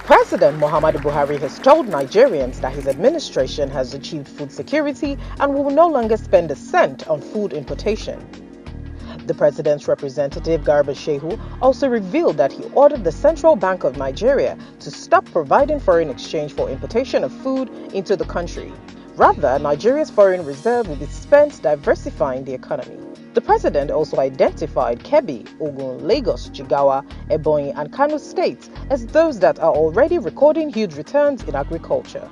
President Muhammadu Buhari has told Nigerians that his administration has achieved food security and will no longer spend a cent on food importation. The president's representative, Garba Shehu, also revealed that he ordered the Central Bank of Nigeria to stop providing foreign exchange for importation of food into the country. Rather, Nigeria's foreign reserve will be spent diversifying the economy. The president also identified Kebbi, Ogun, Lagos, Jigawa, Ebonyi, and Kano states as those that are already recording huge returns in agriculture.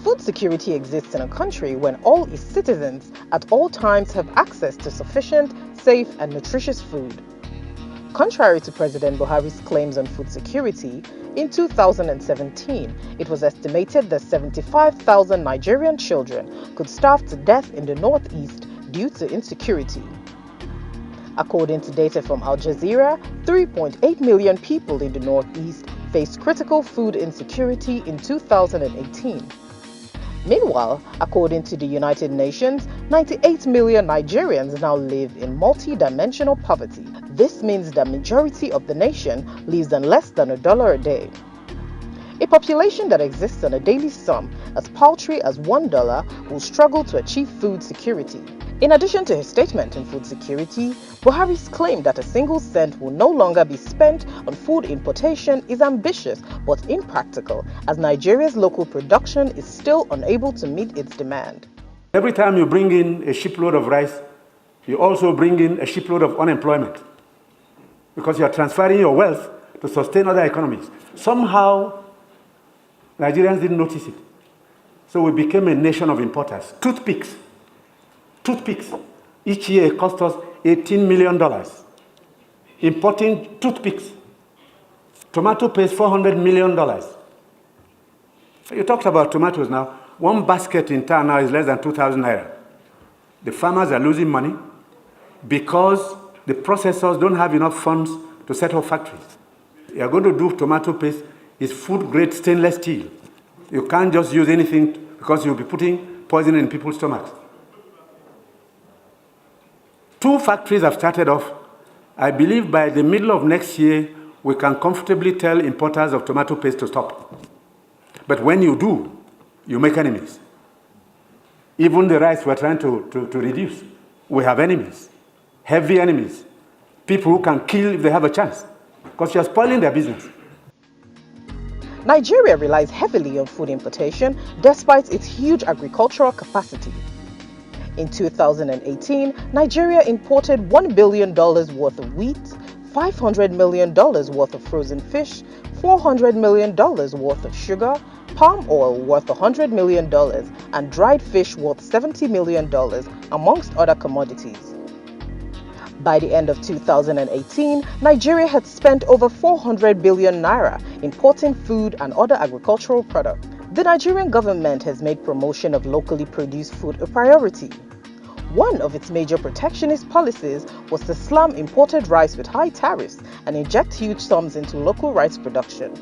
Food security exists in a country when all its citizens at all times have access to sufficient, safe, and nutritious food. Contrary to President Buhari's claims on food security, in 2017, it was estimated that 75,000 Nigerian children could starve to death in the northeast due to insecurity. According to data from Al Jazeera, 3.8 million people in the northeast faced critical food insecurity in 2018. Meanwhile, according to the United Nations, 98 million Nigerians now live in multi-dimensional poverty. This means the majority of the nation lives on less than $1 a day. A population that exists on a daily sum as paltry as $1 will struggle to achieve food security. In addition to his statement on food security, Buhari's claim that a single cent will no longer be spent on food importation is ambitious but impractical, as Nigeria's local production is still unable to meet its demand. Every time you bring in a shipload of rice, you also bring in a shipload of unemployment, because you are transferring your wealth to sustain other economies. Somehow, Nigerians didn't notice it. So we became a nation of importers. Toothpicks. Each year it cost us $18 million. Importing toothpicks. Tomato paste, $400 million. You talked about tomatoes now. One basket in town now is less than 2,000 naira. The farmers are losing money because the processors don't have enough funds to set up factories. You are going to do tomato paste, it's food-grade stainless steel. You can't just use anything because you'll be putting poison in people's stomachs. 2 factories have started off. I believe by the middle of next year, we can comfortably tell importers of tomato paste to stop. But when you do, you make enemies. Even the rice we're trying to reduce, we have enemies, heavy enemies, people who can kill if they have a chance, because you're spoiling their business. Nigeria relies heavily on food importation despite its huge agricultural capacity. In 2018, Nigeria imported $1 billion worth of wheat, $500 million worth of frozen fish, $400 million worth of sugar, palm oil worth $100 million, and dried fish worth $70 million, amongst other commodities. By the end of 2018, Nigeria had spent over 400 billion naira importing food and other agricultural products. The Nigerian government has made promotion of locally produced food a priority. One of its major protectionist policies was to slam imported rice with high tariffs and inject huge sums into local rice production.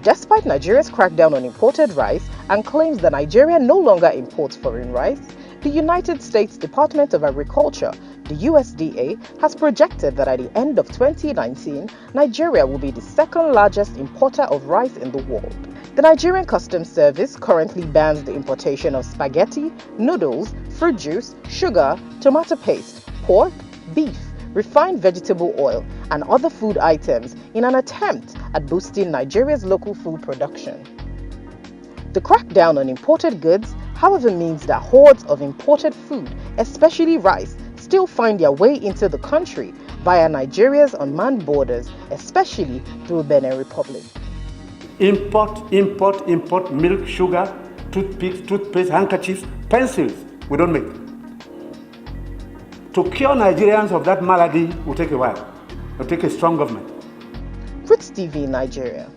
Despite Nigeria's crackdown on imported rice and claims that Nigeria no longer imports foreign rice, the United States Department of Agriculture, the USDA, has projected that at the end of 2019, Nigeria will be the second largest importer of rice in the world. The Nigerian Customs Service currently bans the importation of spaghetti, noodles, fruit juice, sugar, tomato paste, pork, beef, refined vegetable oil, and other food items in an attempt at boosting Nigeria's local food production. The crackdown on imported goods, however, means that hordes of imported food, especially rice, still find their way into the country via Nigeria's unmanned borders, especially through Benin Republic. Import milk, sugar, toothpicks, toothpaste, handkerchiefs, pencils, we don't make. To cure Nigerians of that malady will take a while. It will take a strong government. Rootstv Nigeria.